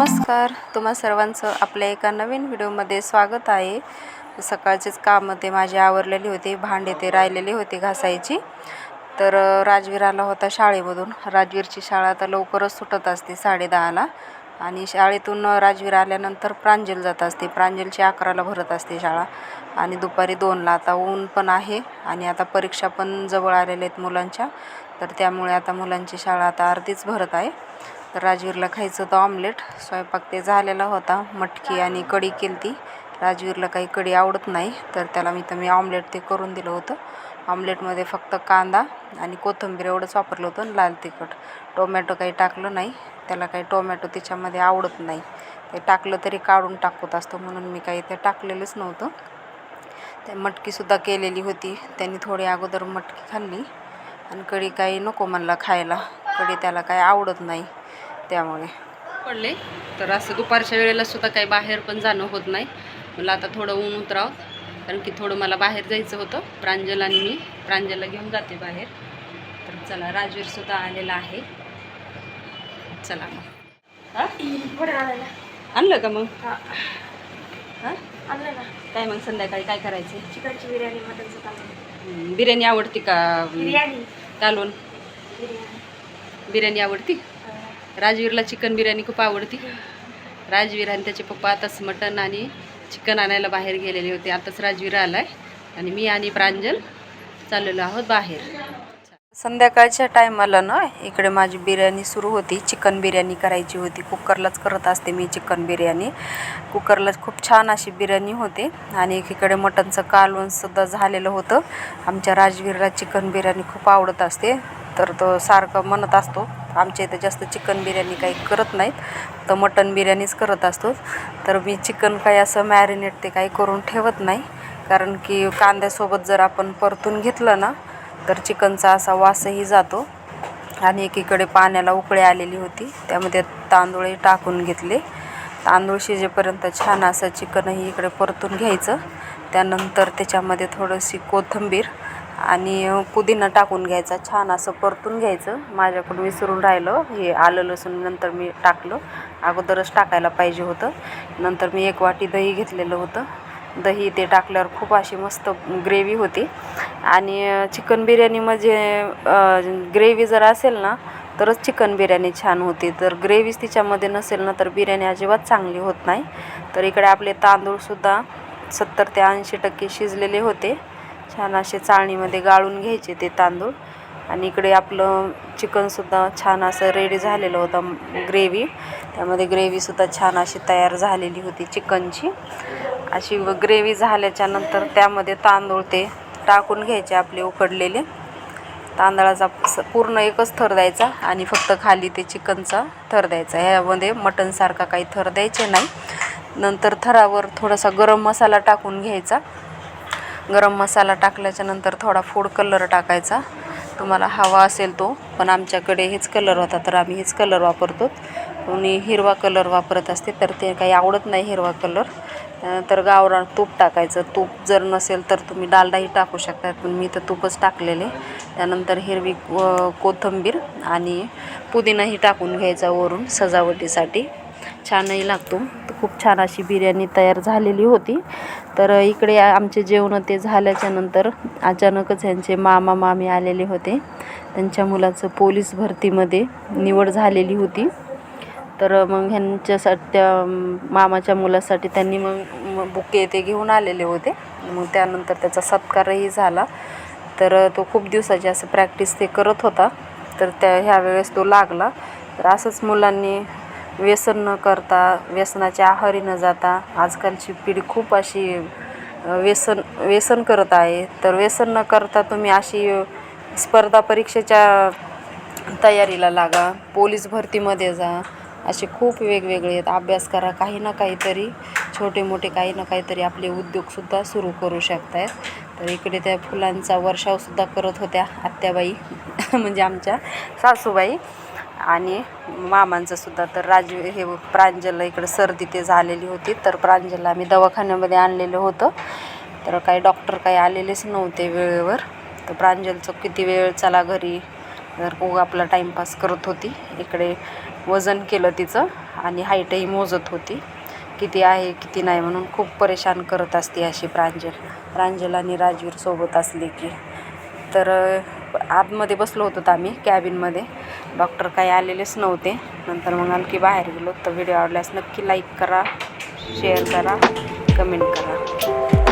नमस्कार, तुम्हा सर्वांचं आपल्या एका नवीन व्हिडिओमध्ये स्वागत आहे. सकाळचेच काम ते माझे आवरलेले होते, भांडे ते राहिलेले होते घासायची. तर राजवीर आला होता शाळेमधून. राजवीरची शाळा आता लवकरच सुटत असते 10:30ला आणि शाळेतून राजवीर आल्यानंतर प्रांजल जात असते. प्रांजलची 11ला भरत असते शाळा आणि दुपारी 2ला. आता ऊन पण आहे आणि आता परीक्षा पण जवळ आलेल्या आहेत मुलांच्या, तर त्यामुळे आता मुलांची शाळा आता अर्धीच भरत आहे. तर राजवीरला खायचं होतं ऑमलेट. स्वयंपाक ते झालेला होता, मटकी आणि कढी केली. राजवीरला काही कढी आवडत नाही, तर त्याला मी ऑमलेट ते करून दिलं होतं. ऑमलेटमध्ये फक्त कांदा आणि कोथिंबीर एवढंच वापरलं होतं आणि लाल तिखट. टोमॅटो काही टाकलं नाही, त्याला काही टोमॅटो त्याच्यामध्ये आवडत नाही. ते टाकलं तरी काढून टाकत असतो, म्हणून मी काही ते टाकलेलंच नव्हतं. ते मटकीसुद्धा केलेली होती, त्यांनी थोडी अगोदर मटकी खाल्ली आणि कढी काही नको म्हणला खायला. कढी त्याला काही आवडत नाही, त्यामुळे पडले. तर असं दुपारच्या वेळेला सुद्धा काही बाहेर पण जाणं होत नाही. मला आता थोडं ऊन उतरावं, कारण की थोडं मला बाहेर जायचं होतं. प्रांजल आणि मी प्रांजलला घेऊन जाते बाहेर. तर चला, राजवीरसुद्धा आलेला आहे. चला मग. आणलं का मग? हां, आणलं ना. काय मग संध्याकाळी काय करायचं? चिकनची बिर्याणी, मटनचं कालवण. बिर्याणी आवडती का? बिर्याणी कालवण बिर्याणी आवडती. राजवीरला चिकन बिर्याणी खूप आवडती. राजवीर आणि त्याचे पप्पा आताच मटण आणि चिकन आणायला बाहेर गेलेले होते. आताच राजवीर आलाय आणि मी आणि प्रांजल चाललेलो आहोत बाहेर. संध्याकाळच्या टायमाला ना इकडे माझी बिर्याणी सुरू होती. चिकन बिर्याणी करायची होती. कुकरलाच करत असते मी चिकन बिर्याणी. कुकरलाच खूप छान अशी बिर्याणी होते. आणि एकीकडे मटणचं कालवणसुद्धा झालेलं होतं. आमच्या राजवीरला चिकन बिर्याणी खूप आवडत असते, तर तो सारखं म्हणत असतो. आमच्या इथं जास्त चिकन बिर्याणी काही करत नाहीत, तर मटण बिर्याणीच करत असतो. तर मी चिकन काही असं मॅरिनेट ते काही करून ठेवत नाही, कारण की कांद्यासोबत जर आपण परतून घेतलं ना, तर चिकनचा असा वासही जातो. आणि एकीकडे पाण्याला उकळी आलेली होती, त्यामध्ये तांदूळही टाकून घेतले. तांदूळ शिजेपर्यंत छान असं चिकनही इकडे परतून घ्यायचं. त्यानंतर त्याच्यामध्ये थोडीशी कोथिंबीर आणि पुदिना टाकून घ्यायचा, छान असं परतून घ्यायचं. माझ्याकडून विसरून राहिलं, हे आलं लसूण नंतर मी टाकलं, अगोदरच टाकायला पाहिजे होतं. नंतर मी 1 वाटी दही घेतलेलं होतं. दही ते टाकल्यावर खूप अशी मस्त ग्रेव्ही होती. आणि चिकन बिर्याणीमध्ये ग्रेव्ही जर असेल ना, तरच चिकन बिर्याणी छान होते. तर ग्रेव्हीच तिच्यामध्ये नसेल ना, तर बिर्याणी अजिबात चांगली होत नाही. तर इकडे आपले तांदूळसुद्धा 70 ते 80% शिजलेले होते. छान असे चाळणीमध्ये गाळून घ्यायचे ते तांदूळ. आणि इकडे आपलं चिकनसुद्धा छान असं रेडी झालेलं होतं ग्रेव्ही. त्यामध्ये ग्रेव्हीसुद्धा छान अशी तयार झालेली होती चिकनची. अशी ग्रेव्ही झाल्याच्या नंतर त्यामध्ये तांदूळ ते टाकून घ्यायचे आपले उकडलेले. तांदळाचा पूर्ण एकच थर द्यायचा आणि फक्त खाली ते चिकनचा थर द्यायचा. ह्यामध्ये मटणसारखा काही थर द्यायचे नाही. नंतर थरावर थोडासा गरम मसाला टाकून घ्यायचा. गरम मसाला टाकल्याच्या नंतर थोडा फूड कलर टाकायचा, तुम्हाला हवा असेल तो. पण आमच्याकडे हेच कलर होता, तर आम्ही हेच कलर वापरतो. कोणी हिरवा कलर वापरत असते, तर ते काही आवडत नाही हिरवा कलर. त्यानंतर गावरान तूप टाकायचं. तूप जर नसेल तर तुम्ही डालडाही टाकू शकता, पण मी तर तूपच टाकलेले. त्यानंतर हिरवी कोथिंबीर आणि पुदिनाही टाकून घ्यायचा वरून सजावटीसाठी, छानही लागतो. तर खूप छान अशी बिर्याणी तयार झालेली होती. तर इकडे आमचे जेवण ते झाल्याच्या नंतर अचानकच ह्यांचे मामा मामी आलेले होते. त्यांच्या मुलाचं पोलीस भरतीमध्ये निवड झालेली होती. तर मग ह्यांच्यासाठी, त्या मामाच्या मुलासाठी त्यांनी मग बुके ते घेऊन आलेले होते. मग त्यानंतर त्याचा सत्कारही झाला. तर तो खूप दिवसाची असं प्रॅक्टिस ते करत होता, तर ह्यावेळेस तो लागला. तर असंच मुलांनी व्यसन न करता, व्यसनाच्या आहारी न जाता, आजकालची पिढी खूप अशी व्यसन करत आहे. तर व्यसन न करता तुम्ही अशी स्पर्धा परीक्षेच्या तयारीला लागा, पोलीस भरतीमध्ये जा. असे खूप वेगवेगळे आहेत. अभ्यास करा, काही ना काहीतरी छोटे मोठे काही ना काहीतरी आपले उद्योगसुद्धा सुरू करू शकतायत. तर इकडे त्या फुलांचा वर्षावसुद्धा करत होत्या आत्याबाई म्हणजे आमच्या सासूबाई आणि मामांचंसुद्धा. तर हे प्रांजलला इकडे सर्दी ते झालेली होती, तर प्रांजलला आम्ही दवाखान्यामध्ये आणलेलं होतं. तर काही डॉक्टर काही आलेलेच नव्हते वेळेवर. तर प्रांजलचं किती वेळ चला घरी, तर खूप आपला टाईमपास करत होती. इकडे वजन केलं तिचं आणि हाईटही मोजत होती किती आहे किती नाही म्हणून. खूप परेशान करत असते अशी प्रांजल आणि राजवीर सोबत असले की. तर आतमध्ये बसलो होतो आम्ही कॅबिनमध्ये. डॉक्टर काही आलेलेच नव्हते. नंतर मग आणखी बाहेर गेलो. तर व्हिडिओ आवडल्यास नक्की लाईक करा, शेअर करा, कमेंट करा.